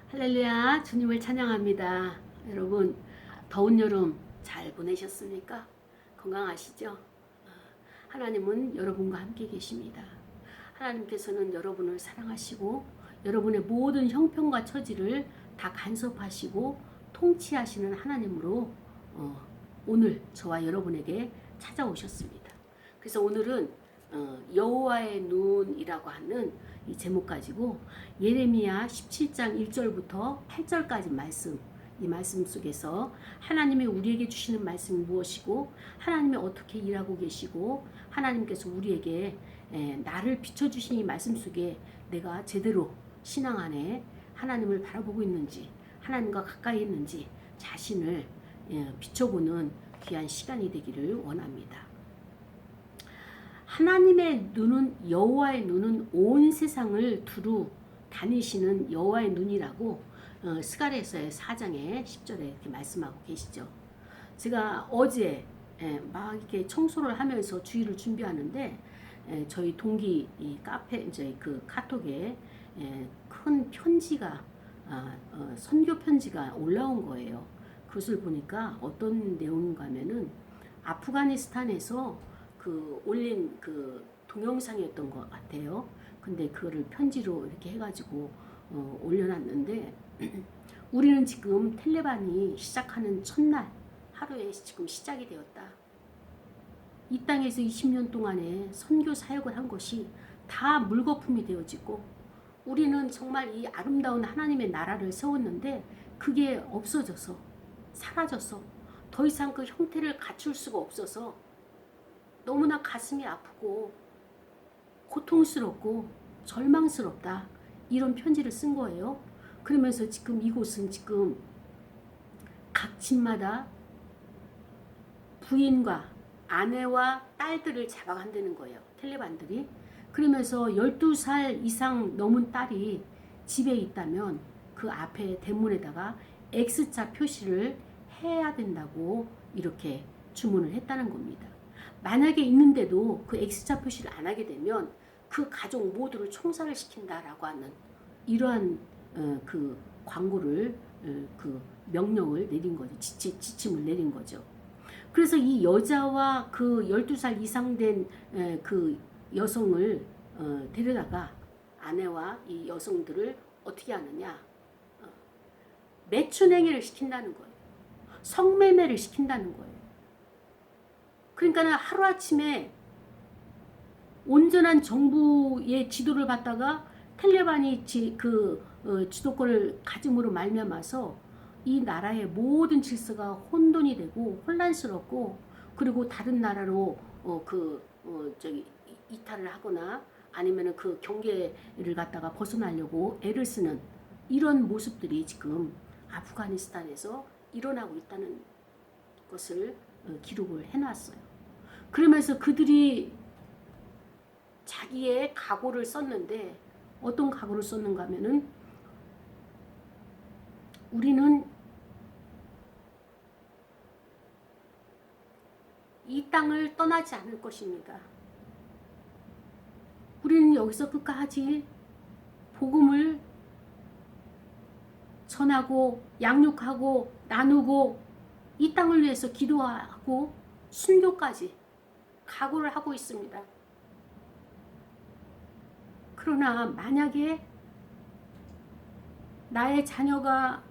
할렐루야, 주님을 찬양합니다. 여러분, 더운 여름 잘 보내셨습니까? 건강하시죠? 하나님은 여러분과 함께 계십니다. 하나님께서는 여러분을 사랑하시고 여러분의 모든 형편과 처지를 다 간섭하시고 통치하시는 하나님으로 오늘 저와 여러분에게 찾아오셨습니다. 그래서 오늘은 여호와의 눈이라고 하는 이 제목 가지고 예레미야 17장 1절부터 8절까지 말씀, 이 말씀 속에서 하나님이 우리에게 주시는 말씀이 무엇이고 하나님이 어떻게 일하고 계시고 하나님께서 우리에게 나를 비춰주신 이 말씀 속에 내가 제대로 신앙 안에 하나님을 바라보고 있는지 하나님과 가까이 있는지 자신을 비춰보는 귀한 시간이 되기를 원합니다. 하나님의 눈은, 여호와의 눈은 온 세상을 두루 다니시는 여호와의 눈이라고 스가랴서의 4장의 10절에 이렇게 말씀하고 계시죠. 제가 어제 막 이렇게 청소를 하면서 주일을 준비하는데 저희 동기 이 카페 이제 그 카톡에 큰 편지가 선교 편지가 올라온 거예요. 그것을 보니까 어떤 내용인가 하면은 아프가니스탄에서 그 올린 그 동영상이었던 것 같아요. 근데 그거를 편지로 이렇게 해가지고 올려놨는데 우리는 지금 텔레반이 시작하는 첫날 하루에 지금 시작이 되었다. 이 땅에서 20년 동안에 선교 사역을 한 것이 다 물거품이 되어지고 우리는 정말 이 아름다운 하나님의 나라를 세웠는데 그게 없어져서 사라져서 더 이상 그 형태를 갖출 수가 없어서 너무나 가슴이 아프고 고통스럽고 절망스럽다. 이런 편지를 쓴 거예요. 그러면서 지금 이곳은 지금 각 집마다 부인과 아내와 딸들을 잡아간다는 거예요. 텔레반들이. 그러면서 12살 이상 넘은 딸이 집에 있다면 그 앞에 대문에다가 X자 표시를 해야 된다고 이렇게 주문을 했다는 겁니다. 만약에 있는데도 그 X자 표시를 안 하게 되면 그 가족 모두를 총살을 시킨다라고 하는 이러한 그 광고를 그 명령을 내린 거죠. 지침을 내린 거죠. 그래서 이 여자와 그 12살 이상 된 그 여성을 데려다가 아내와 이 여성들을 어떻게 하느냐, 매춘행위를 시킨다는 거예요. 성매매를 시킨다는 거예요. 그러니까 하루아침에 온전한 정부의 지도를 받다가 텔레반이 지도권을 가짐으로 말미암아서 이 나라의 모든 질서가 혼돈이 되고 혼란스럽고 그리고 다른 나라로 이탈을 하거나 아니면 그 경계를 갖다가 벗어나려고 애를 쓰는 이런 모습들이 지금 아프가니스탄에서 일어나고 있다는 것을 기록을 해놨어요. 그러면서 그들이 자기의 각오를 썼는데 어떤 각오를 썼는가 하면은 우리는 이 땅을 떠나지 않을 것입니다. 우리는 여기서 끝까지 복음을 전하고 양육하고 나누고 이 땅을 위해서 기도하고 순교까지 각오를 하고 있습니다. 그러나 만약에 나의 자녀가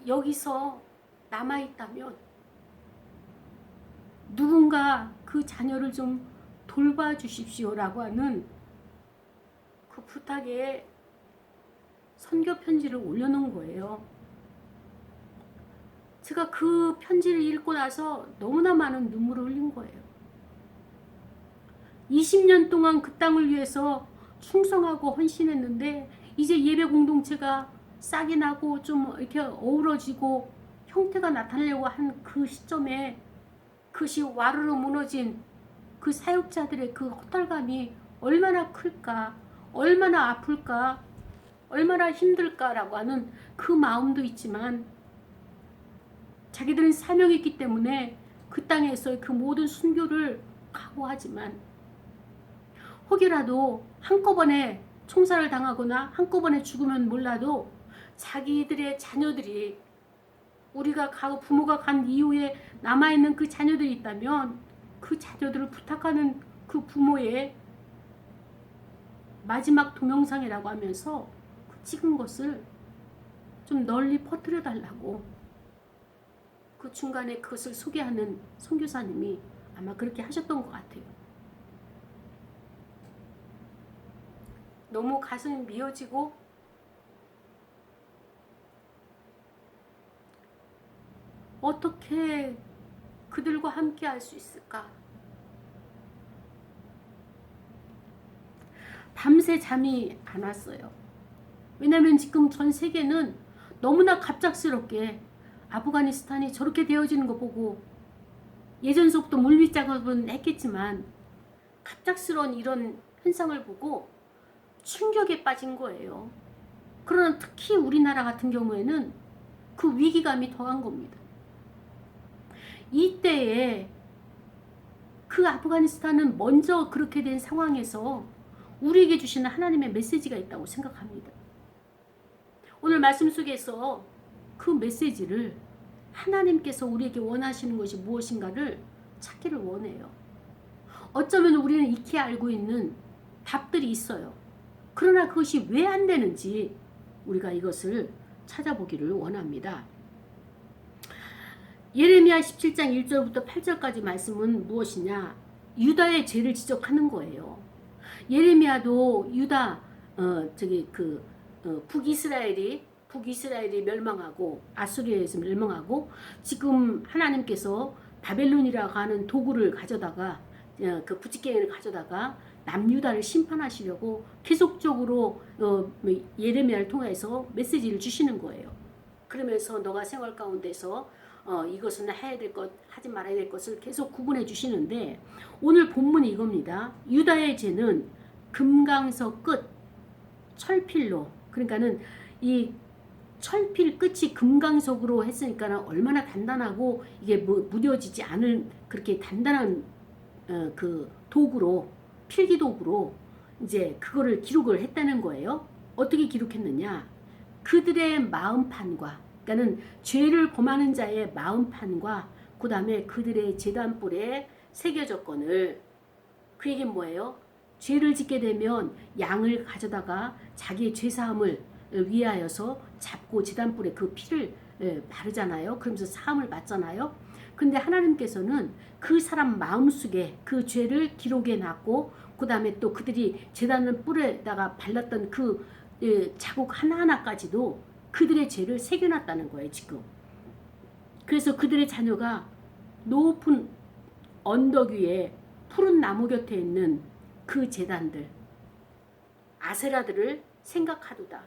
여기서 남아있다면 누군가 그 자녀를 좀 돌봐주십시오라고 하는 그 부탁에 선교 편지를 올려놓은 거예요. 제가 그 편지를 읽고 나서 너무나 많은 눈물을 흘린 거예요. 20년 동안 그 땅을 위해서 충성하고 헌신했는데 이제 예배 공동체가 싹이 나고 좀 이렇게 어우러지고 형태가 나타나려고 한 그 시점에 그것이 와르르 무너진 그 사역자들의 그 허탈감이 얼마나 클까, 얼마나 아플까, 얼마나 힘들까라고 하는 그 마음도 있지만 자기들은 사명이 있기 때문에 그 땅에서 그 모든 순교를 각오하지만 혹여라도 한꺼번에 총살을 당하거나 한꺼번에 죽으면 몰라도 자기들의 자녀들이 우리가 가고 부모가 간 이후에 남아있는 그 자녀들이 있다면 그 자녀들을 부탁하는 그 부모의 마지막 동영상이라고 하면서 그 찍은 것을 좀 널리 퍼뜨려 달라고 그 중간에 그것을 소개하는 선교사님이 아마 그렇게 하셨던 것 같아요. 너무 가슴이 미어지고 어떻게 그들과 함께 할 수 있을까? 밤새 잠이 안 왔어요. 왜냐하면 지금 전 세계는 너무나 갑작스럽게 아프가니스탄이 저렇게 되어지는 거 보고 예전서부터 물밑 작업은 했겠지만 갑작스러운 이런 현상을 보고 충격에 빠진 거예요. 그러나 특히 우리나라 같은 경우에는 그 위기감이 더한 겁니다. 이때에 그 아프가니스탄은 먼저 그렇게 된 상황에서 우리에게 주시는 하나님의 메시지가 있다고 생각합니다. 오늘 말씀 속에서 그 메시지를 하나님께서 우리에게 원하시는 것이 무엇인가를 찾기를 원해요. 어쩌면 우리는 익히 알고 있는 답들이 있어요. 그러나 그것이 왜 안 되는지 우리가 이것을 찾아보기를 원합니다. 예레미야 17장 1절부터 8절까지 말씀은 무엇이냐? 유다의 죄를 지적하는 거예요. 예레미야도 유다 북이스라엘이 멸망하고 아수리아에서 멸망하고 지금 하나님께서 바벨론이라고 하는 도구를 가져다가 그 부찌개를 가져다가 남유다를 심판하시려고 계속적으로 예레미야를 통해서 메시지를 주시는 거예요. 그러면서 너가 생활 가운데서 이것은 해야 될 것, 하지 말아야 될 것을 계속 구분해 주시는데 오늘 본문이 이겁니다. 유다의 죄는 금강석 끝 철필로, 그러니까는 이 철필 끝이 금강석으로 했으니까 얼마나 단단하고 이게 무뎌지지 않을 그렇게 단단한 그 도구로, 필기 도구로 이제 그거를 기록을 했다는 거예요. 어떻게 기록했느냐? 그들의 마음판과, 그러니까는 죄를 범하는 자의 마음판과 그 다음에 그들의 제단뿔에 새겨졌거늘. 그 얘기는 뭐예요? 죄를 짓게 되면 양을 가져다가 자기의 죄사함을 위하여서 잡고 제단뿔에 그 피를 바르잖아요. 그러면서 사함을 받잖아요. 근데 하나님께서는 그 사람 마음속에 그 죄를 기록해 놨고 그 다음에 또 그들이 제단 뿔에다가 발랐던 그 자국 하나하나까지도 그들의 죄를 새겨놨다는 거예요. 지금. 그래서 그들의 자녀가 높은 언덕 위에 푸른 나무 곁에 있는 그 제단들 아세라들을 생각하도다.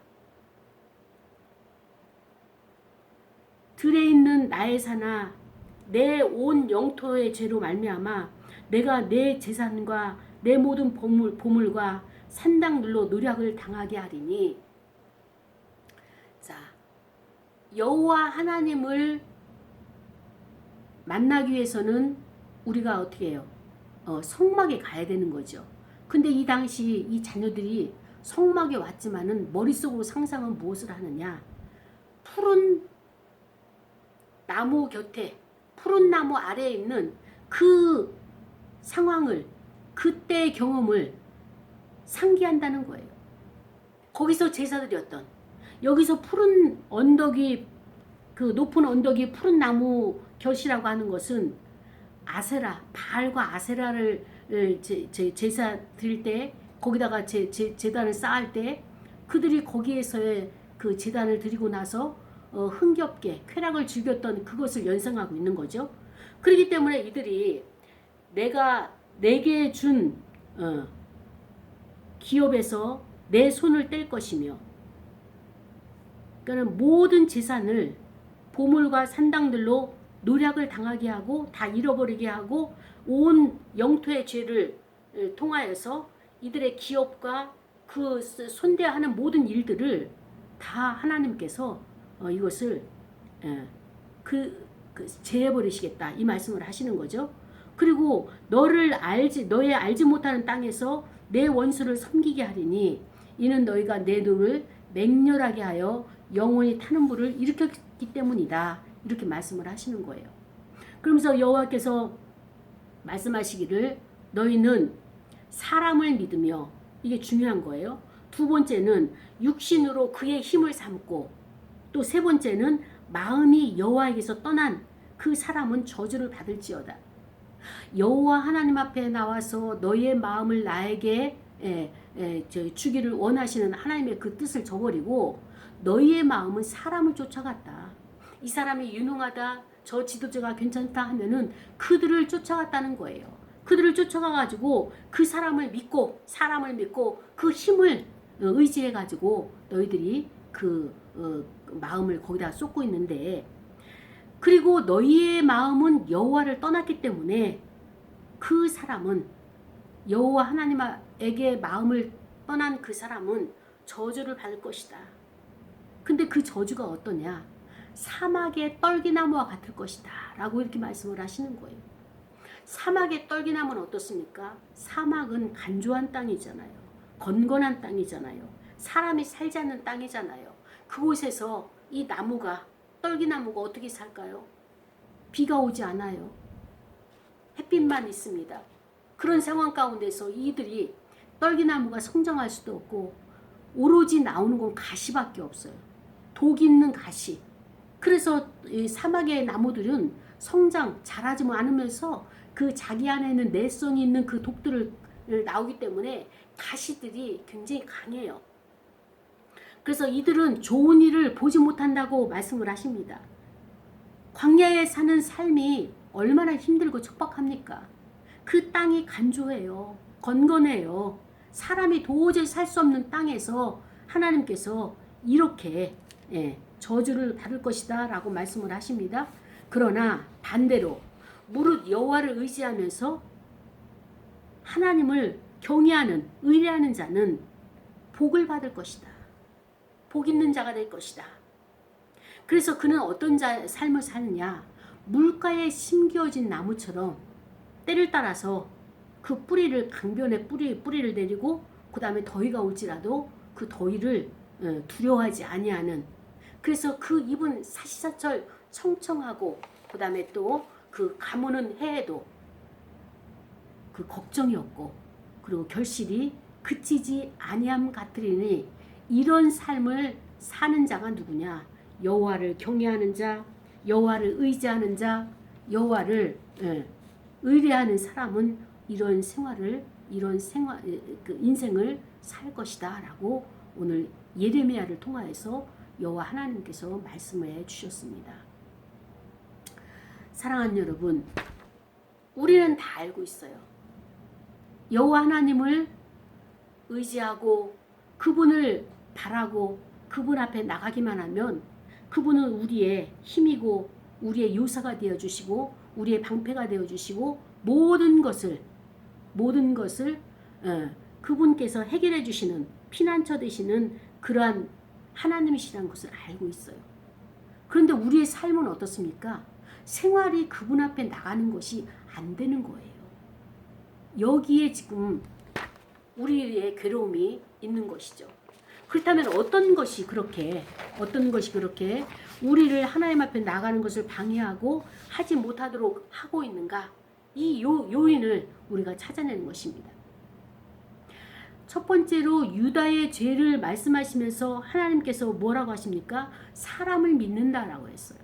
들에 있는 나의 산아 내 온 영토의 죄로 말미암아 내가 내 재산과 내 모든 보물과 산당들로 노력을 당하게 하리니. 자, 여호와 하나님을 만나기 위해서는 우리가 어떻게 해요? 성막에 가야 되는 거죠. 근데 이 당시 이 자녀들이 성막에 왔지만은 머릿속으로 상상은 무엇을 하느냐? 푸른 나무 곁에, 푸른 나무 아래에 있는 그 상황을, 그때의 경험을 상기한다는 거예요. 거기서 제사드렸던, 여기서 푸른 언덕이, 그 높은 언덕이 푸른 나무 곁이라고 하는 것은 아세라, 바알과 아세라를 제사 드릴 때, 거기다가 제단을 쌓을 때 그들이 거기에서의 그 제단을 드리고 나서 흥겹게 쾌락을 즐겼던 그것을 연상하고 있는 거죠. 그렇기 때문에 이들이 내가 내게 준 기업에서 내 손을 뗄 것이며, 그러니까 모든 재산을 보물과 산당들로 노략을 당하게 하고 다 잃어버리게 하고 온 영토의 죄를 통하여서 이들의 기업과 그 손대하는 모든 일들을 다 하나님께서 이것을 제해버리시겠다 이 말씀을 하시는 거죠. 그리고 너의 알지 못하는 땅에서 내 원수를 섬기게 하리니 이는 너희가 내 눈을 맹렬하게 하여 영원히 타는 불을 일으켰기 때문이다. 이렇게 말씀을 하시는 거예요. 그러면서 여호와께서 말씀하시기를 너희는 사람을 믿으며, 이게 중요한 거예요. 두 번째는 육신으로 그의 힘을 삼고, 또 세 번째는 마음이 여호와에게서 떠난 그 사람은 저주를 받을지어다. 여호와 하나님 앞에 나와서 너희의 마음을 나에게 주기를 원하시는 하나님의 그 뜻을 저버리고 너희의 마음은 사람을 쫓아갔다. 이 사람이 유능하다, 저 지도자가 괜찮다 하면은 그들을 쫓아갔다는 거예요. 그들을 쫓아가가지고 그 사람을 믿고 그 힘을 의지해가지고 너희들이 그 마음을 거기다 쏟고 있는데, 그리고 너희의 마음은 여호와를 떠났기 때문에 그 사람은, 여호와 하나님에게 마음을 떠난 그 사람은 저주를 받을 것이다. 근데 그 저주가 어떠냐? 사막의 떨기나무와 같을 것이다 라고 이렇게 말씀을 하시는 거예요. 사막의 떨기나무는 어떻습니까? 사막은 간조한 땅이잖아요. 건건한 땅이잖아요. 사람이 살지 않는 땅이잖아요. 그곳에서 이 나무가, 떨기나무가 어떻게 살까요? 비가 오지 않아요. 햇빛만 있습니다. 그런 상황 가운데서 이들이, 떨기나무가 성장할 수도 없고 오로지 나오는 건 가시밖에 없어요. 독 있는 가시. 그래서 이 사막의 나무들은 자라지 않으면서 그 자기 안에 있는 내성이 있는 그 독들을 나오기 때문에 가시들이 굉장히 강해요. 그래서 이들은 좋은 일을 보지 못한다고 말씀을 하십니다. 광야에 사는 삶이 얼마나 힘들고 척박합니까? 그 땅이 간조해요. 건건해요. 사람이 도저히 살 수 없는 땅에서 하나님께서 이렇게 저주를 받을 것이다 라고 말씀을 하십니다. 그러나 반대로 무릇 여호와를 의지하면서 하나님을 경외하는, 의뢰하는 자는 복을 받을 것이다. 복 있는 자가 될 것이다. 그래서 그는 어떤 삶을 사느냐? 물가에 심겨진 나무처럼 때를 따라서 그 뿌리를, 강변에 뿌리를 내리고 그 다음에 더위가 올지라도 그 더위를 두려워하지 아니하는, 그래서 그 입은 사시사철 청청하고 그 다음에 또 그 가무는 해에도 그 걱정이 없고 그리고 결실이 그치지 아니함 같으리니, 이런 삶을 사는 자가 누구냐? 여호와를 경외하는 자, 여호와를 의지하는 자, 여호와를 의뢰하는 사람은 이런 그 인생을 살 것이다 라고 오늘 예레미야를 통하여서 여호와 하나님께서 말씀해 주셨습니다. 사랑하는 여러분, 우리는 다 알고 있어요. 여호와 하나님을 의지하고 그분을 바라고 그분 앞에 나가기만 하면 그분은 우리의 힘이고 우리의 요사가 되어주시고 우리의 방패가 되어주시고 모든 것을 그분께서 해결해 주시는, 피난처 되시는 그러한 하나님이시라는 것을 알고 있어요. 그런데 우리의 삶은 어떻습니까? 생활이 그분 앞에 나가는 것이 안 되는 거예요. 여기에 지금 우리의 괴로움이 있는 것이죠. 그렇다면 어떤 것이 그렇게 우리를 하나님 앞에 나가는 것을 방해하고 하지 못하도록 하고 있는가? 이 요인을 우리가 찾아내는 것입니다. 첫 번째로 유다의 죄를 말씀하시면서 하나님께서 뭐라고 하십니까? 사람을 믿는다라고 했어요.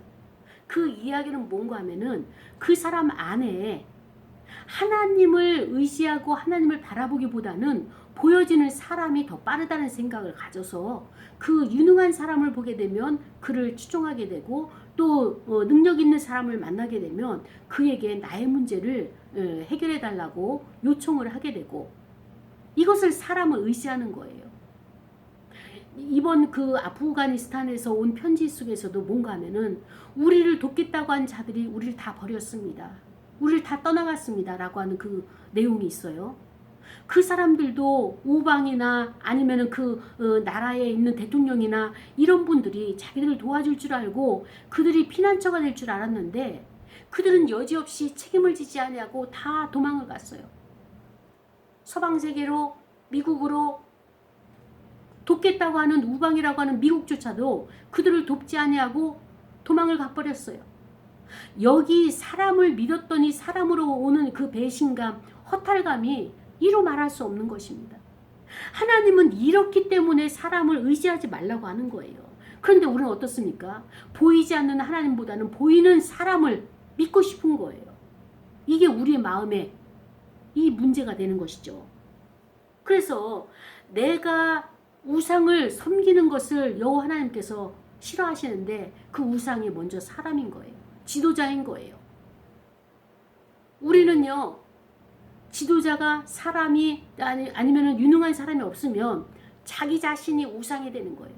그 이야기는 뭔가 하면은 그 사람 안에 하나님을 의지하고 하나님을 바라보기보다는 보여지는 사람이 더 빠르다는 생각을 가져서 그 유능한 사람을 보게 되면 그를 추종하게 되고 또 능력 있는 사람을 만나게 되면 그에게 나의 문제를 해결해 달라고 요청을 하게 되고, 이것을 사람을 의지하는 거예요. 이번 그 아프가니스탄에서 온 편지 속에서도 뭔가 하면은 우리를 돕겠다고 한 자들이 우리를 다 버렸습니다. 우리를 다 떠나갔습니다. 라고 하는 그 내용이 있어요. 그 사람들도 우방이나 아니면은 그 나라에 있는 대통령이나 이런 분들이 자기들을 도와줄 줄 알고 그들이 피난처가 될 줄 알았는데 그들은 여지없이 책임을 지지 않냐고 다 도망을 갔어요. 서방 세계로, 미국으로, 돕겠다고 하는 우방이라고 하는 미국조차도 그들을 돕지 아니하고 도망을 가버렸어요. 여기 사람을 믿었더니 사람으로 오는 그 배신감, 허탈감이 이루 말할 수 없는 것입니다. 하나님은 이렇기 때문에 사람을 의지하지 말라고 하는 거예요. 그런데 우리는 어떻습니까? 보이지 않는 하나님보다는 보이는 사람을 믿고 싶은 거예요. 이게 우리의 마음에 이 문제가 되는 것이죠. 그래서 내가 우상을 섬기는 것을 여호와 하나님께서 싫어하시는데 그 우상이 먼저 사람인 거예요. 지도자인 거예요. 우리는요, 지도자가 사람이 아니면 유능한 사람이 없으면 자기 자신이 우상이 되는 거예요.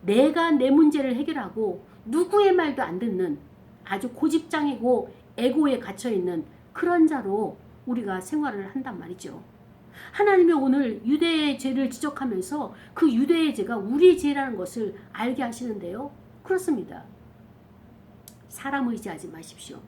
내가 내 문제를 해결하고 누구의 말도 안 듣는 아주 고집장이고 에고에 갇혀있는 그런 자로 우리가 생활을 한단 말이죠. 하나님이 오늘 유대의 죄를 지적하면서 그 유대의 죄가 우리의 죄라는 것을 알게 하시는데요. 그렇습니다. 사람 의지하지 마십시오.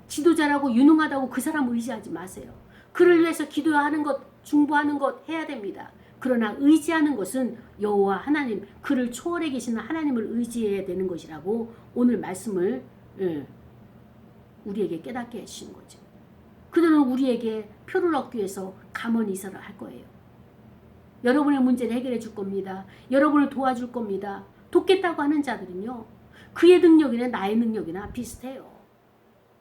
지도자라고 유능하다고 그 사람 의지하지 마세요. 그를 위해서 기도하는 것, 중보하는 것 해야 됩니다. 그러나 의지하는 것은 여호와 하나님, 그를 초월해 계시는 하나님을 의지해야 되는 것이라고 오늘 말씀을 우리에게 깨닫게 해주신 거죠. 그들은 우리에게 표를 얻기 위해서 감언 이설을 할 거예요. 여러분의 문제를 해결해 줄 겁니다. 여러분을 도와줄 겁니다. 돕겠다고 하는 자들은요, 그의 능력이나 나의 능력이나 비슷해요.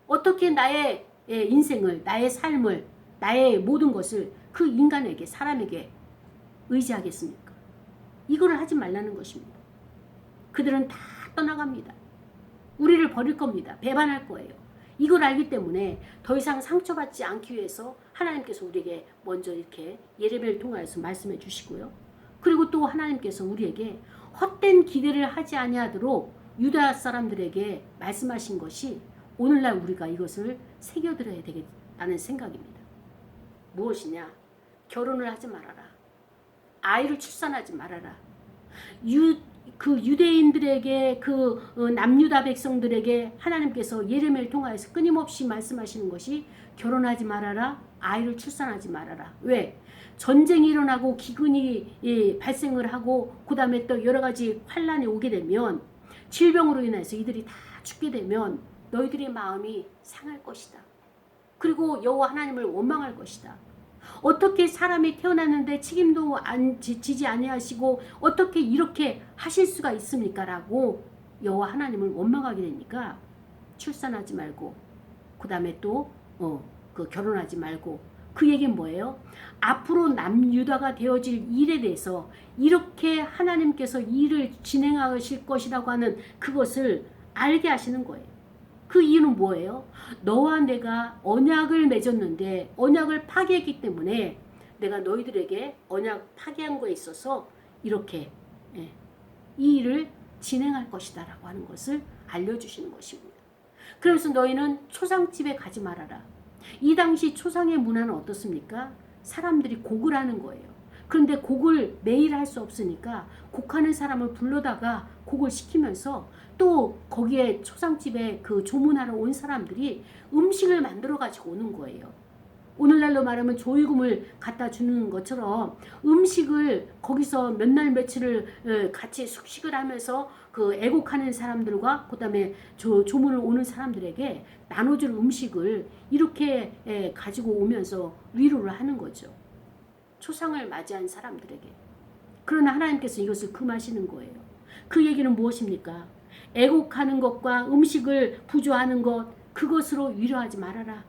어떻게 나의 인생을, 나의 삶을, 나의 모든 것을 그 인간에게, 사람에게 의지하겠습니까? 이거를 하지 말라는 것입니다. 그들은 다 떠나갑니다. 우리를 버릴 겁니다. 배반할 거예요. 이걸 알기 때문에 더 이상 상처받지 않기 위해서 하나님께서 우리에게 먼저 이렇게 예레미야를 통하여서 말씀해 주시고요. 그리고 또 하나님께서 우리에게 헛된 기대를 하지 아니하도록 유다 사람들에게 말씀하신 것이 오늘날 우리가 이것을 새겨들어야 되겠다는 생각입니다. 무엇이냐? 결혼을 하지 말아라. 아이를 출산하지 말아라. 그 유대인들에게, 그 남유다 백성들에게 하나님께서 예레미야를 통하여서 끊임없이 말씀하시는 것이 결혼하지 말아라, 아이를 출산하지 말아라. 왜? 전쟁이 일어나고 기근이 발생을 하고 그 다음에 또 여러 가지 환란이 오게 되면, 질병으로 인해서 이들이 다 죽게 되면 너희들의 마음이 상할 것이다. 그리고 여호와 하나님을 원망할 것이다. 어떻게 사람이 태어났는데 책임도 지지 아니하시고 어떻게 이렇게 하실 수가 있습니까? 라고 여호와 하나님을 원망하게 되니까 출산하지 말고, 그 다음에 또 결혼하지 말고. 그 얘기는 뭐예요? 앞으로 남유다가 되어질 일에 대해서 이렇게 하나님께서 일을 진행하실 것이라고 하는 그것을 알게 하시는 거예요. 그 이유는 뭐예요? 너와 내가 언약을 맺었는데 언약을 파괴했기 때문에 내가 너희들에게 언약 파괴한 거에 있어서 이렇게 이 일을 진행할 것이다 라고 하는 것을 알려주시는 것입니다. 그래서 너희는 초상집에 가지 말아라. 이 당시 초상의 문화는 어떻습니까? 사람들이 곡을 하는 거예요. 그런데 곡을 매일 할 수 없으니까 곡하는 사람을 불러다가 곡을 시키면서 또 거기에 초상집에 그 조문하러 온 사람들이 음식을 만들어 가지고 오는 거예요. 오늘날로 말하면 조의금을 갖다 주는 것처럼 음식을 거기서 몇 날 며칠을 같이 숙식을 하면서 그 애곡하는 사람들과 그 다음에 조문을 오는 사람들에게 나눠줄 음식을 이렇게 가지고 오면서 위로를 하는 거죠. 초상을 맞이한 사람들에게. 그러나 하나님께서 이것을 금하시는 거예요. 그 얘기는 무엇입니까? 애곡하는 것과 음식을 부조하는 것, 그것으로 위로하지 말아라.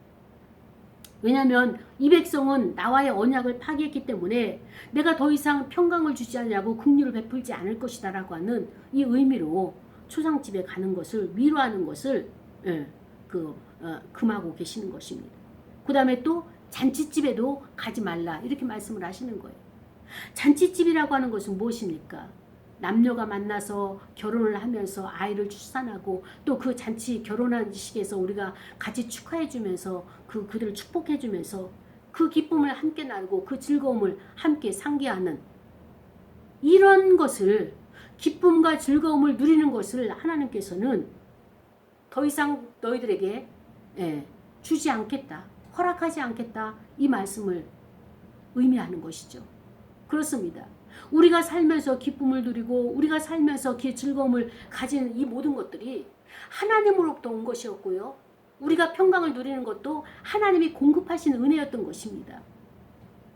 왜냐하면 이 백성은 나와의 언약을 파기했기 때문에 내가 더 이상 평강을 주지 않냐고 긍휼을 베풀지 않을 것이다 라고 하는 이 의미로 초상집에 가는 것을, 위로하는 것을 금하고 계시는 것입니다. 그 다음에 또 잔치집에도 가지 말라 이렇게 말씀을 하시는 거예요. 잔치집이라고 하는 것은 무엇입니까? 남녀가 만나서 결혼을 하면서 아이를 출산하고 또 그 잔치 결혼한 식에서 우리가 같이 축하해주면서 그들을 축복해주면서 그 기쁨을 함께 나누고 그 즐거움을 함께 상기하는 이런 것을, 기쁨과 즐거움을 누리는 것을 하나님께서는 더 이상 너희들에게 주지 않겠다, 허락하지 않겠다, 이 말씀을 의미하는 것이죠. 그렇습니다. 우리가 살면서 기쁨을 누리고 우리가 살면서 즐거움을 가지는 이 모든 것들이 하나님으로부터 온 것이었고요. 우리가 평강을 누리는 것도 하나님이 공급하신 은혜였던 것입니다.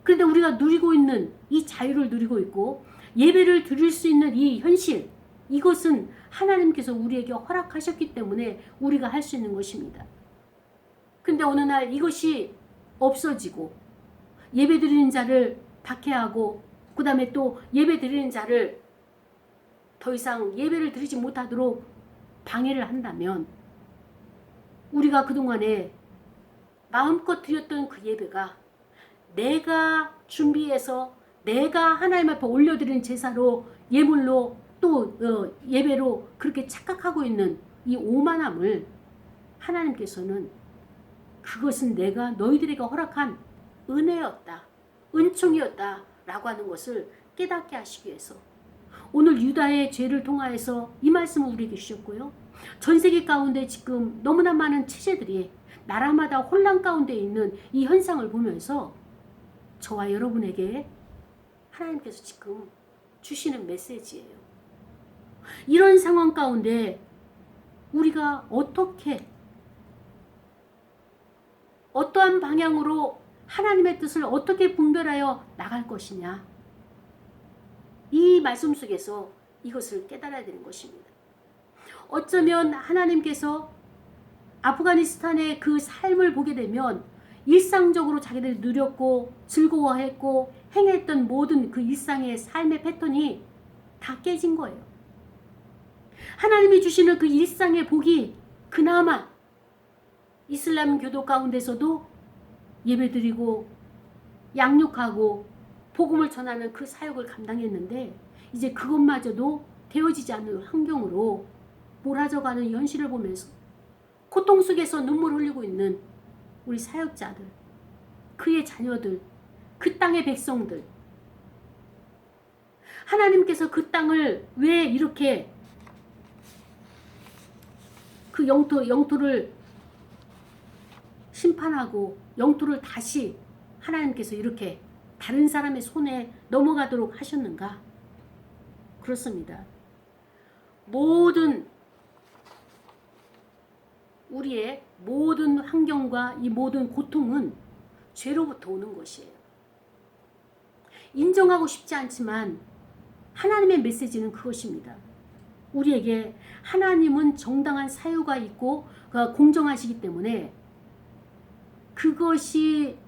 그런데 우리가 누리고 있는 이 자유를 누리고 있고 예배를 드릴 수 있는 이 현실, 이것은 하나님께서 우리에게 허락하셨기 때문에 우리가 할 수 있는 것입니다. 근데 어느 날 이것이 없어지고 예배 드리는 자를 박해하고 그 다음에 또 예배 드리는 자를 더 이상 예배를 드리지 못하도록 방해를 한다면 우리가 그동안에 마음껏 드렸던 그 예배가 내가 준비해서 내가 하나님 앞에 올려드린 제사로 예물로 또 예배로 그렇게 착각하고 있는 이 오만함을 하나님께서는 그것은 내가 너희들에게 허락한 은혜였다, 은총이었다 라고 하는 것을 깨닫게 하시기 위해서 오늘 유다의 죄를 통하여서 이 말씀을 우리에게 주셨고요. 전 세계 가운데 지금 너무나 많은 체제들이 나라마다 혼란 가운데 있는 이 현상을 보면서 저와 여러분에게 하나님께서 지금 주시는 메시지예요. 이런 상황 가운데 우리가 어떠한 방향으로 하나님의 뜻을 어떻게 분별하여 나갈 것이냐, 이 말씀 속에서 이것을 깨달아야 되는 것입니다. 어쩌면 하나님께서 아프가니스탄의 그 삶을 보게 되면 일상적으로 자기들이 누렸고 즐거워했고 행했던 모든 그 일상의 삶의 패턴이 다 깨진 거예요. 하나님이 주시는 그 일상의 복이 그나마 이슬람 교도 가운데서도 예배드리고 양육하고 복음을 전하는 그 사역을 감당했는데 이제 그것마저도 되어지지 않는 환경으로 몰아져가는 현실을 보면서 고통 속에서 눈물 흘리고 있는 우리 사역자들, 그의 자녀들, 그 땅의 백성들, 하나님께서 그 땅을 왜 이렇게 그 영토를 심판하고 영토를 다시 하나님께서 이렇게 다른 사람의 손에 넘어가도록 하셨는가? 그렇습니다. 우리의 모든 환경과 이 모든 고통은 죄로부터 오는 것이에요. 인정하고 싶지 않지만 하나님의 메시지는 그것입니다. 우리에게 하나님은 정당한 사유가 있고 공정하시기 때문에 그것이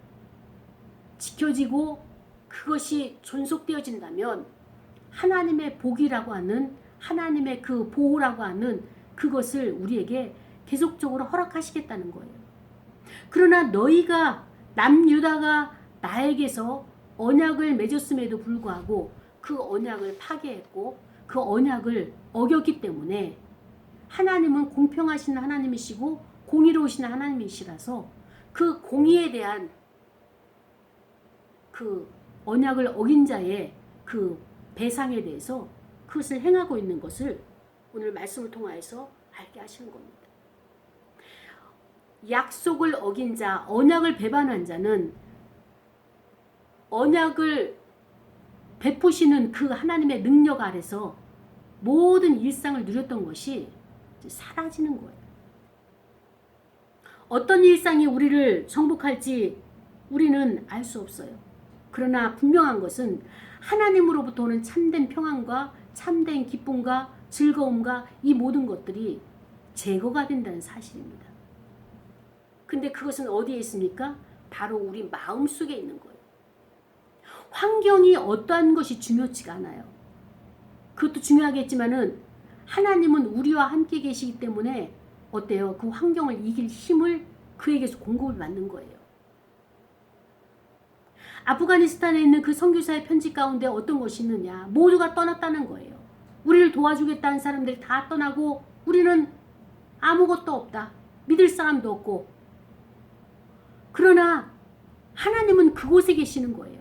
지켜지고 그것이 존속되어진다면 하나님의 복이라고 하는, 하나님의 그 보호라고 하는 그것을 우리에게 계속적으로 허락하시겠다는 거예요. 그러나 너희가 남유다가 나에게서 언약을 맺었음에도 불구하고 그 언약을 파괴했고 그 언약을 어겼기 때문에 하나님은 공평하신 하나님이시고 공의로우신 하나님이시라서 그 공의에 대한 그 언약을 어긴 자의 그 배상에 대해서 그것을 행하고 있는 것을 오늘 말씀을 통하여서 알게 하시는 겁니다. 약속을 어긴 자, 언약을 배반한 자는 언약을 베푸시는 그 하나님의 능력 아래서 모든 일상을 누렸던 것이 사라지는 거예요. 어떤 일상이 우리를 정복할지 우리는 알 수 없어요. 그러나 분명한 것은 하나님으로부터 오는 참된 평안과 참된 기쁨과 즐거움과 이 모든 것들이 제거가 된다는 사실입니다. 근데 그것은 어디에 있습니까? 바로 우리 마음속에 있는 거예요. 환경이 어떠한 것이 중요치가 않아요. 그것도 중요하겠지만은 하나님은 우리와 함께 계시기 때문에 어때요? 그 환경을 이길 힘을 그에게서 공급을 받는 거예요. 아프가니스탄에 있는 그 선교사의 편지 가운데 어떤 것이 있느냐? 모두가 떠났다는 거예요. 우리를 도와주겠다는 사람들이 다 떠나고 우리는 아무것도 없다. 믿을 사람도 없고. 그러나 하나님은 그곳에 계시는 거예요.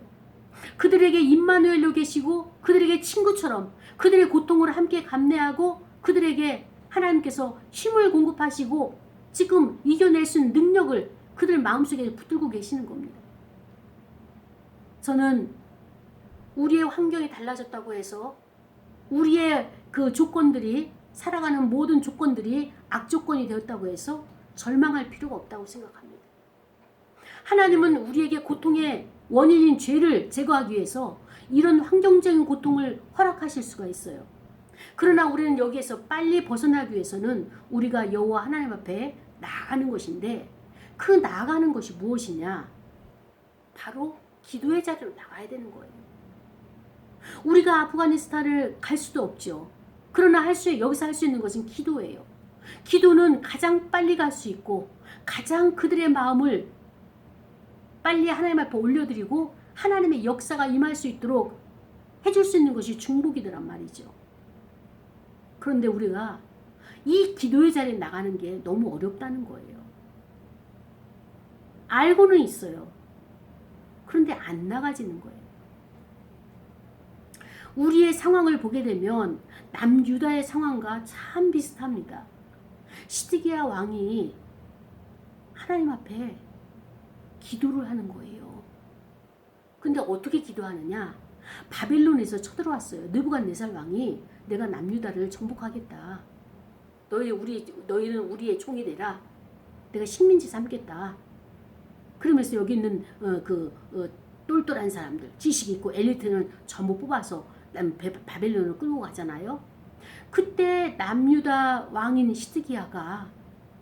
그들에게 임마누엘로 계시고 그들에게 친구처럼 그들의 고통을 함께 감내하고 그들에게 하나님께서 힘을 공급하시고 지금 이겨낼 수 있는 능력을 그들 마음속에 붙들고 계시는 겁니다. 저는 우리의 환경이 달라졌다고 해서 우리의 그 조건들이 살아가는 모든 조건들이 악조건이 되었다고 해서 절망할 필요가 없다고 생각합니다. 하나님은 우리에게 고통의 원인인 죄를 제거하기 위해서 이런 환경적인 고통을 허락하실 수가 있어요. 그러나 우리는 여기에서 빨리 벗어나기 위해서는 우리가 여호와 하나님 앞에 나아가는 것인데, 그 나아가는 것이 무엇이냐? 바로 기도의 자리로 나가야 되는 거예요. 우리가 아프가니스탄을 갈 수도 없죠. 그러나 여기서 할 수 있는 것은 기도예요. 기도는 가장 빨리 갈 수 있고 가장 그들의 마음을 빨리 하나님 앞에 올려드리고 하나님의 역사가 임할 수 있도록 해줄 수 있는 것이 중보기도란 말이죠. 그런데 우리가 이 기도의 자리에 나가는 게 너무 어렵다는 거예요. 알고는 있어요. 그런데 안 나가지는 거예요. 우리의 상황을 보게 되면 남유다의 상황과 참 비슷합니다. 시드기야 왕이 하나님 앞에 기도를 하는 거예요. 근데 어떻게 기도하느냐? 바벨론에서 쳐들어왔어요. 느부갓네살 왕이 내가 남유다를 정복하겠다. 너희는 우리의 총이 되라. 내가 식민지 삼겠다. 그러면서 여기 있는 똘똘한 사람들, 지식 있고 엘리트는 전부 뽑아서 바벨론을 끌고 가잖아요. 그때 남유다 왕인 시드기야가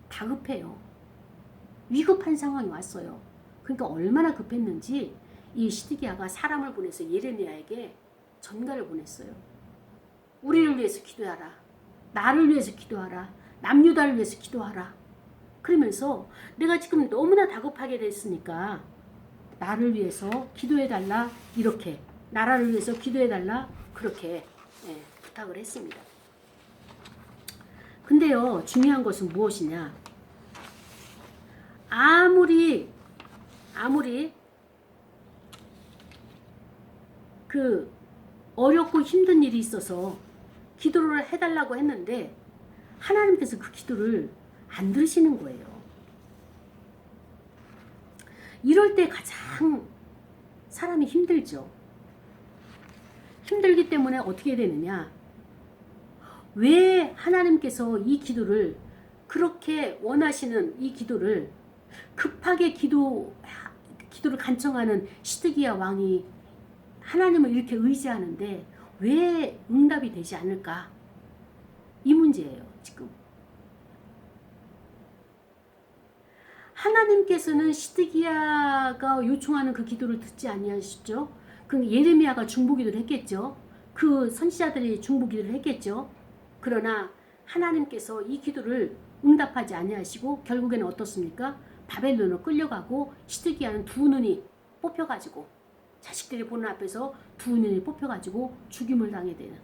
다급해요. 위급한 상황이 왔어요. 그러니까 얼마나 급했는지 이 시드기야가 사람을 보내서 예레미야에게 전가를 보냈어요. 우리를 위해서 기도하라. 나를 위해서 기도하라. 남유다를 위해서 기도하라. 그러면서 내가 지금 너무나 다급하게 됐으니까 나를 위해서 기도해달라. 이렇게 나라를 위해서 기도해달라. 그렇게 부탁을 했습니다. 근데요, 중요한 것은 무엇이냐? 아무리 그 어렵고 힘든 일이 있어서 기도를 해달라고 했는데 하나님께서 그 기도를 안 들으시는 거예요. 이럴 때 가장 사람이 힘들죠. 힘들기 때문에 어떻게 되느냐? 왜 하나님께서 이 기도를, 그렇게 원하시는 이 기도를 급하게 기도를 간청하는 시드기야 왕이 하나님을 이렇게 의지하는데 왜 응답이 되지 않을까? 이 문제예요, 지금. 하나님께서는 시드기야가 요청하는 그 기도를 듣지 아니하시죠? 그 예레미야가 중보기도를 했겠죠. 그 선지자들이 중보기도를 했겠죠. 그러나 하나님께서 이 기도를 응답하지 아니하시고 결국에는 어떻습니까? 바벨론으로 끌려가고 시드기야는 두 눈이 뽑혀가지고, 자식들이 보는 앞에서 두 눈이 뽑혀가지고 죽임을 당하게 되는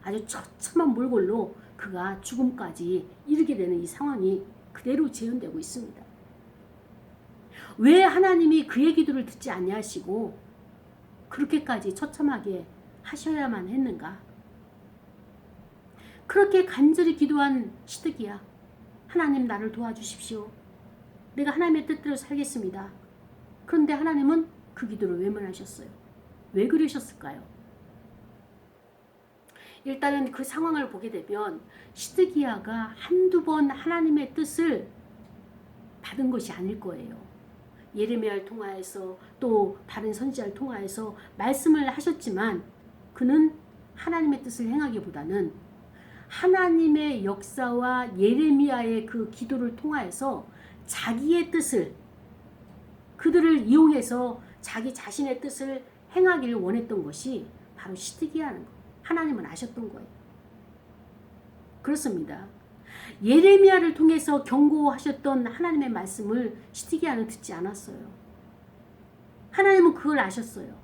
아주 처참한 몰골로 그가 죽음까지 이르게 되는 이 상황이 그대로 재현되고 있습니다. 왜 하나님이 그의 기도를 듣지 아니하시고 그렇게까지 처참하게 하셔야만 했는가? 그렇게 간절히 기도한 시드기야, 하나님 나를 도와주십시오. 내가 하나님의 뜻대로 살겠습니다. 그런데 하나님은 그 기도를 외면하셨어요. 왜 그러셨을까요? 일단은 그 상황을 보게 되면 시드기야가 한두 번 하나님의 뜻을 받은 것이 아닐 거예요. 예레미야를 통하여서 또 다른 선지자를 통하여서 말씀을 하셨지만 그는 하나님의 뜻을 행하기보다는 하나님의 역사와 예레미야의 그 기도를 통하여서 자기의 뜻을, 그들을 이용해서 자기 자신의 뜻을 행하기를 원했던 것이 바로 시드기야는 거. 하나님은 아셨던 거예요. 그렇습니다. 예레미야를 통해서 경고하셨던 하나님의 말씀을 시드기야는 듣지 않았어요. 하나님은 그걸 아셨어요.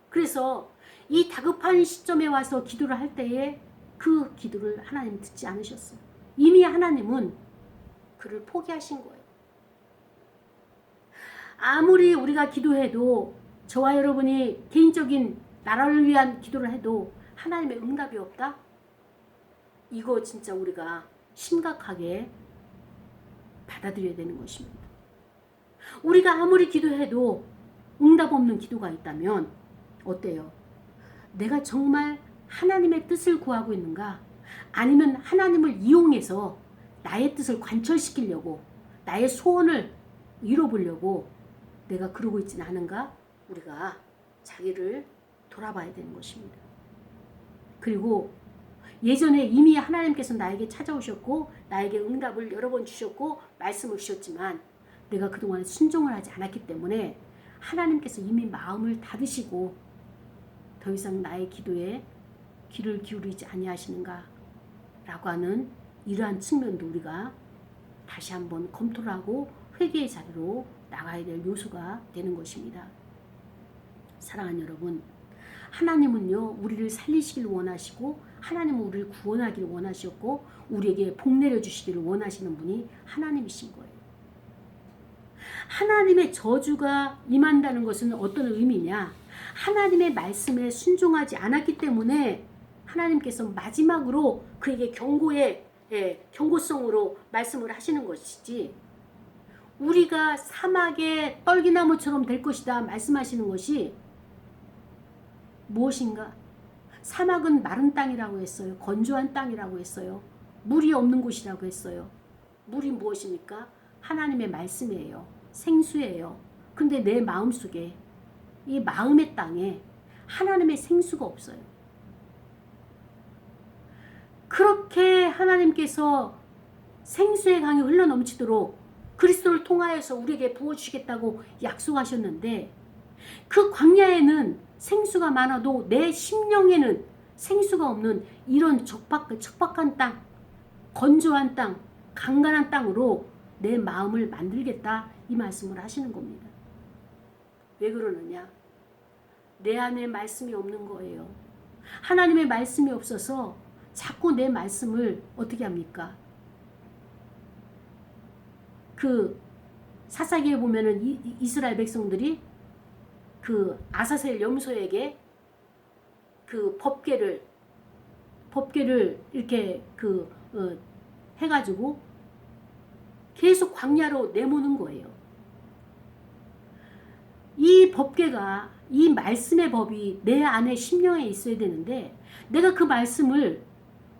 그래서 이 다급한 시점에 와서 기도를 할 때에 그 기도를 하나님 듣지 않으셨어요. 이미 하나님은 그를 포기하신 거예요. 아무리 우리가 기도해도, 저와 여러분이 개인적인 나라를 위한 기도를 해도 하나님의 응답이 없다? 이거 진짜 우리가 심각하게 받아들여야 되는 것입니다. 우리가 아무리 기도해도 응답 없는 기도가 있다면 어때요? 내가 정말 하나님의 뜻을 구하고 있는가? 아니면 하나님을 이용해서 나의 뜻을 관철시키려고, 나의 소원을 이뤄보려고 내가 그러고 있지는 않은가? 우리가 자기를 돌아봐야 되는 것입니다. 그리고 예전에 이미 하나님께서 나에게 찾아오셨고 나에게 응답을 여러 번 주셨고 말씀을 주셨지만 내가 그동안 순종을 하지 않았기 때문에 하나님께서 이미 마음을 닫으시고 더 이상 나의 기도에 귀를 기울이지 아니하시는가 라고 하는 이러한 측면도 우리가 다시 한번 검토를 하고 회개의 자리로 나가야 될 요소가 되는 것입니다. 사랑하는 여러분, 하나님은요 우리를 살리시길 원하시고 하나님은 우리를 구원하기를 원하셨고 우리에게 복 내려주시기를 원하시는 분이 하나님이신 거예요. 하나님의 저주가 임한다는 것은 어떤 의미냐? 하나님의 말씀에 순종하지 않았기 때문에 하나님께서 마지막으로 그에게 경고성으로 말씀을 하시는 것이지, 우리가 사막의 떨기나무처럼 될 것이다 말씀하시는 것이 무엇인가? 사막은 마른 땅이라고 했어요. 건조한 땅이라고 했어요. 물이 없는 곳이라고 했어요. 물이 무엇입니까? 하나님의 말씀이에요. 생수예요. 근데 내 마음속에, 이 마음의 땅에 하나님의 생수가 없어요. 그렇게 하나님께서 생수의 강이 흘러넘치도록 그리스도를 통하여서 우리에게 부어주시겠다고 약속하셨는데, 그 광야에는 생수가 많아도 내 심령에는 생수가 없는 이런 척박한 땅, 건조한 땅, 강간한 땅으로 내 마음을 만들겠다, 이 말씀을 하시는 겁니다. 왜 그러느냐? 내 안에 말씀이 없는 거예요. 하나님의 말씀이 없어서 자꾸 내 말씀을 어떻게 합니까? 그 사사기에 보면은 이스라엘 백성들이 그 아사셀 염소에게 그 법궤를 이렇게 해가지고 계속 광야로 내모는 거예요. 이 법궤가, 이 말씀의 법이 내 안에 심령에 있어야 되는데 내가 그 말씀을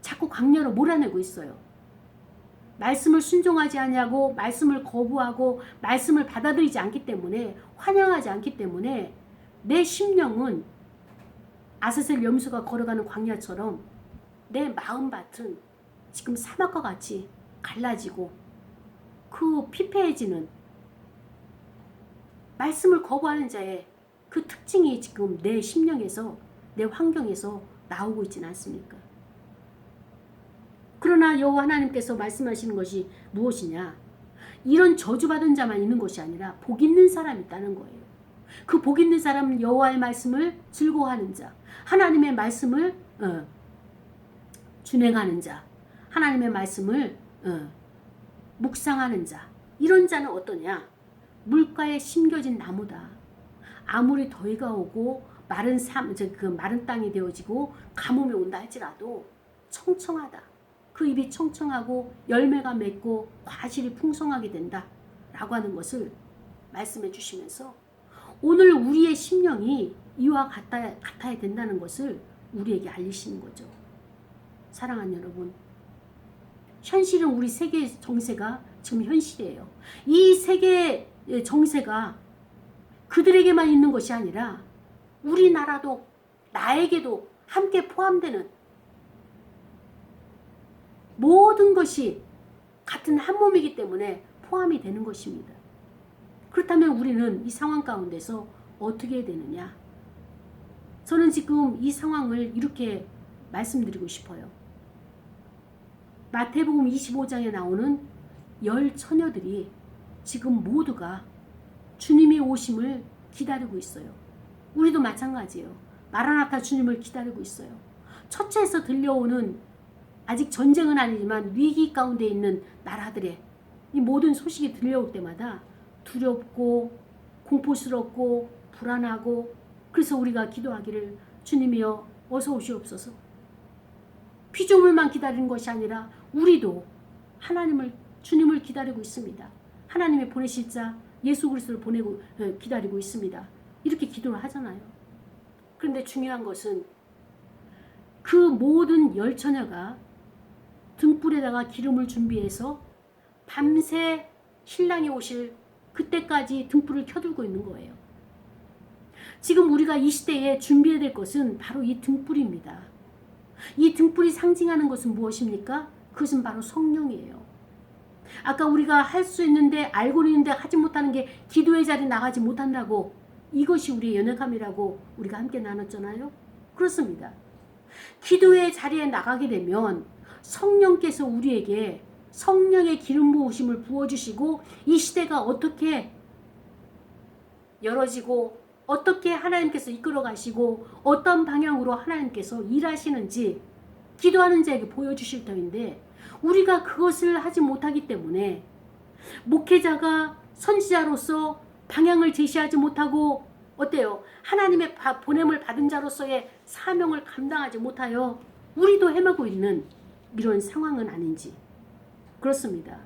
자꾸 광야로 몰아내고 있어요. 말씀을 순종하지 않냐고, 말씀을 거부하고 말씀을 받아들이지 않기 때문에, 환영하지 않기 때문에 내 심령은 아사셀 염소가 걸어가는 광야처럼 내 마음밭은 지금 사막과 같이 갈라지고 그 피폐해지는, 말씀을 거부하는 자의 그 특징이 지금 내 심령에서, 내 환경에서 나오고 있지는 않습니까? 그러나 여호와 하나님께서 말씀하시는 것이 무엇이냐? 이런 저주받은 자만 있는 것이 아니라 복 있는 사람이 있다는 거예요. 그 복 있는 사람은 여호와의 말씀을 즐거워하는 자, 하나님의 말씀을 준행하는 자, 하나님의 말씀을 묵상하는 자. 이런 자는 어떠냐? 물가에 심겨진 나무다. 아무리 더위가 오고 마른 땅이 되어지고 가뭄이 온다 할지라도 청청하다. 그 입이 청청하고 열매가 맺고 과실이 풍성하게 된다 라고 하는 것을 말씀해 주시면서 오늘 우리의 심령이 이와 같아야 된다는 것을 우리에게 알리시는 거죠. 사랑하는 여러분, 현실은 우리 세계 정세가 지금 현실이에요. 이 세계 정세가 그들에게만 있는 것이 아니라 우리나라도, 나에게도 함께 포함되는 모든 것이 같은 한 몸이기 때문에 포함이 되는 것입니다. 그렇다면 우리는 이 상황 가운데서 어떻게 해야 되느냐? 저는 지금 이 상황을 이렇게 말씀드리고 싶어요. 마태복음 25장에 나오는 10 처녀들이 지금 모두가 주님의 오심을 기다리고 있어요. 우리도 마찬가지예요. 마라나타 주님을 기다리고 있어요. 첫째에서 들려오는, 아직 전쟁은 아니지만 위기 가운데 있는 나라들의 이 모든 소식이 들려올 때마다 두렵고 공포스럽고 불안하고, 그래서 우리가 기도하기를 주님이여 어서 오시옵소서. 피조물만 기다리는 것이 아니라 우리도 주님을 기다리고 있습니다. 하나님의 보내실 자 예수 그리스도를 기다리고 있습니다. 이렇게 기도를 하잖아요. 그런데 중요한 것은 그 모든 열처녀가 등불에다가 기름을 준비해서 밤새 신랑이 오실 그때까지 등불을 켜들고 있는 거예요. 지금 우리가 이 시대에 준비해야 될 것은 바로 이 등불입니다. 이 등불이 상징하는 것은 무엇입니까? 그것은 바로 성령이에요. 아까 우리가 할 수 있는데 알고 있는데 하지 못하는 게 기도의 자리에 나가지 못한다고, 이것이 우리의 연약함이라고 우리가 함께 나눴잖아요. 그렇습니다. 기도의 자리에 나가게 되면 성령께서 우리에게 성령의 기름 부으심을 부어주시고 이 시대가 어떻게 열어지고 어떻게 하나님께서 이끌어 가시고 어떤 방향으로 하나님께서 일하시는지 기도하는 자에게 보여주실 터인데, 우리가 그것을 하지 못하기 때문에 목회자가 선지자로서 방향을 제시하지 못하고 어때요? 하나님의 보냄을 받은 자로서의 사명을 감당하지 못하여 우리도 헤매고 있는 이런 상황은 아닌지. 그렇습니다.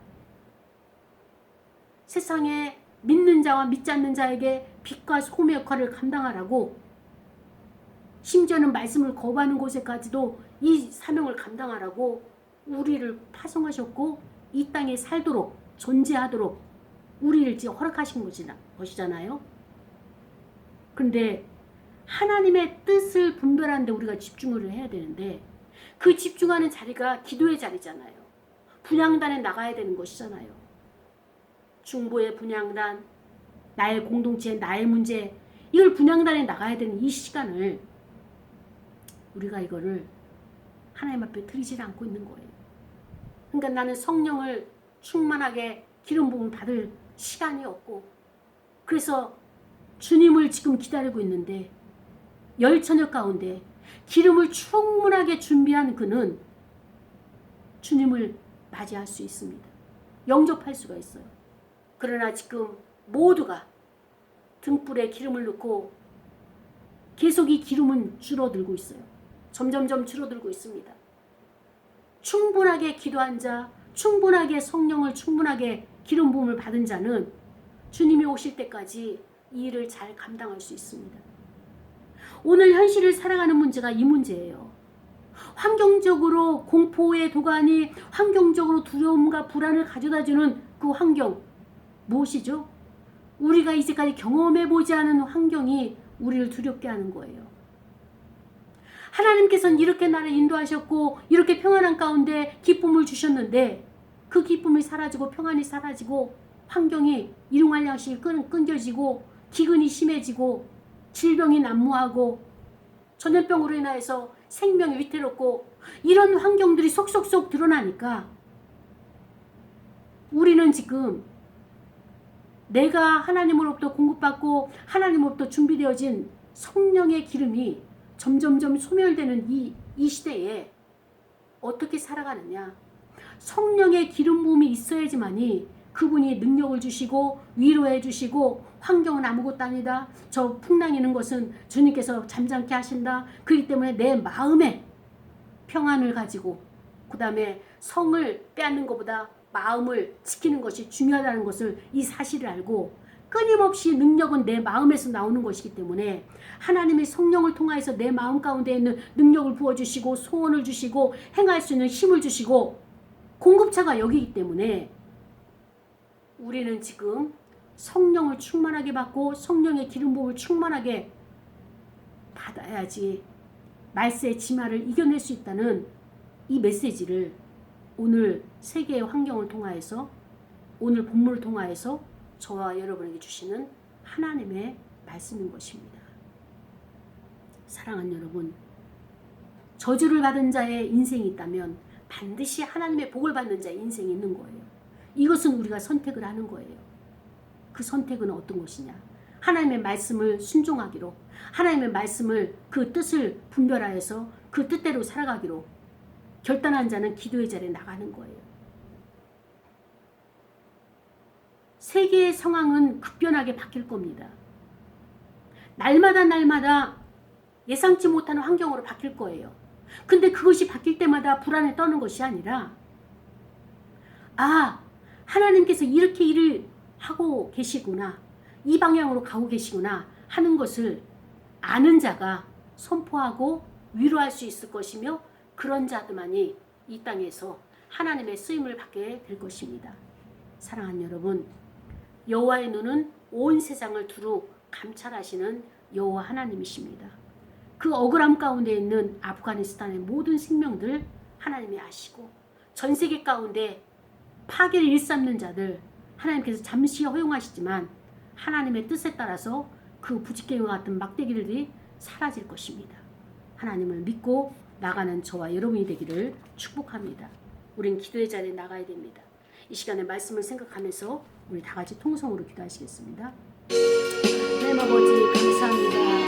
세상에 믿는 자와 믿지 않는 자에게 빛과 소금의 역할을 감당하라고, 심지어는 말씀을 거부하는 곳에까지도 이 사명을 감당하라고 우리를 파송하셨고 이 땅에 살도록 존재하도록 우리를 허락하신 것이잖아요. 그런데 하나님의 뜻을 분별하는 데 우리가 집중을 해야 되는데, 그 집중하는 자리가 기도의 자리잖아요. 분향단에 나가야 되는 것이잖아요. 중보의 분향단, 나의 공동체, 나의 문제, 이걸 분향단에 나가야 되는 이 시간을 우리가 이거를 하나님 앞에 드리지 않고 있는 거예요. 그러니까 나는 성령을 충만하게 기름 부음 받을 시간이 없고, 그래서 주님을 지금 기다리고 있는데 열처녀 가운데 기름을 충분하게 준비한 그는 주님을 맞이할 수 있습니다. 영접할 수가 있어요. 그러나 지금 모두가 등불에 기름을 넣고 계속 이 기름은 줄어들고 있어요. 점점점 줄어들고 있습니다. 충분하게 기도한 자, 충분하게 성령을 충분하게 기름 부음을 받은 자는 주님이 오실 때까지 이 일을 잘 감당할 수 있습니다. 오늘 현실을 살아가는 문제가 이 문제예요. 환경적으로 공포의 도가니, 환경적으로 두려움과 불안을 가져다주는 그 환경, 무엇이죠? 우리가 이제까지 경험해보지 않은 환경이 우리를 두렵게 하는 거예요. 하나님께서는 이렇게 나를 인도하셨고 이렇게 평안한 가운데 기쁨을 주셨는데, 그 기쁨이 사라지고 평안이 사라지고 환경이 일용할량씩 끊겨지고 기근이 심해지고 질병이 난무하고 전염병으로 인하여서 생명이 위태롭고 이런 환경들이 속속속 드러나니까 우리는 지금 내가 하나님으로부터 공급받고 하나님으로부터 준비되어진 성령의 기름이 점점점 소멸되는 이 시대에 어떻게 살아가느냐. 성령의 기름 부음이 있어야지만이 그분이 능력을 주시고 위로해 주시고, 환경은 아무것도 아니다, 저 풍랑이는 것은 주님께서 잠잠케 하신다, 그렇기 때문에 내 마음에 평안을 가지고 그 다음에 성을 빼앗는 것보다 마음을 지키는 것이 중요하다는 것을, 이 사실을 알고 끊임없이 능력은 내 마음에서 나오는 것이기 때문에 하나님의 성령을 통하여서 내 마음 가운데 있는 능력을 부어주시고 소원을 주시고 행할 수 있는 힘을 주시고 공급처가 여기이기 때문에 우리는 지금 성령을 충만하게 받고 성령의 기름 부음을 충만하게 받아야지 말세의 지마를 이겨낼 수 있다는 이 메시지를 오늘 세계의 환경을 통하여서, 오늘 본문을 통하여서 저와 여러분에게 주시는 하나님의 말씀인 것입니다. 사랑하는 여러분, 저주를 받은 자의 인생이 있다면 반드시 하나님의 복을 받는 자의 인생이 있는 거예요. 이것은 우리가 선택을 하는 거예요. 그 선택은 어떤 것이냐? 하나님의 말씀을 순종하기로, 하나님의 말씀을 그 뜻을 분별하여서 그 뜻대로 살아가기로 결단한 자는 기도의 자리에 나가는 거예요. 세계의 상황은 급변하게 바뀔 겁니다. 날마다 예상치 못하는 환경으로 바뀔 거예요. 근데 그것이 바뀔 때마다 불안에 떠는 것이 아니라, 아, 하나님께서 이렇게 일을 하고 계시구나, 이 방향으로 가고 계시구나 하는 것을 아는 자가 선포하고 위로할 수 있을 것이며 그런 자들만이 이 땅에서 하나님의 쓰임을 받게 될 것입니다. 사랑하는 여러분, 여호와의 눈은 온 세상을 두루 감찰하시는 여호와 하나님이십니다. 그 억울함 가운데 있는 아프가니스탄의 모든 생명들 하나님이 아시고 전 세계 가운데 파괴를 일삼는 자들 하나님께서 잠시 허용하시지만 하나님의 뜻에 따라서 그 부지깽이와 같은 막대기들이 사라질 것입니다. 하나님을 믿고 나가는 저와 여러분이 되기를 축복합니다. 우린 기도의 자리에 나가야 됩니다. 이 시간에 말씀을 생각하면서 우리 다 같이 통성으로 기도하시겠습니다. 하나님 아버지 감사합니다.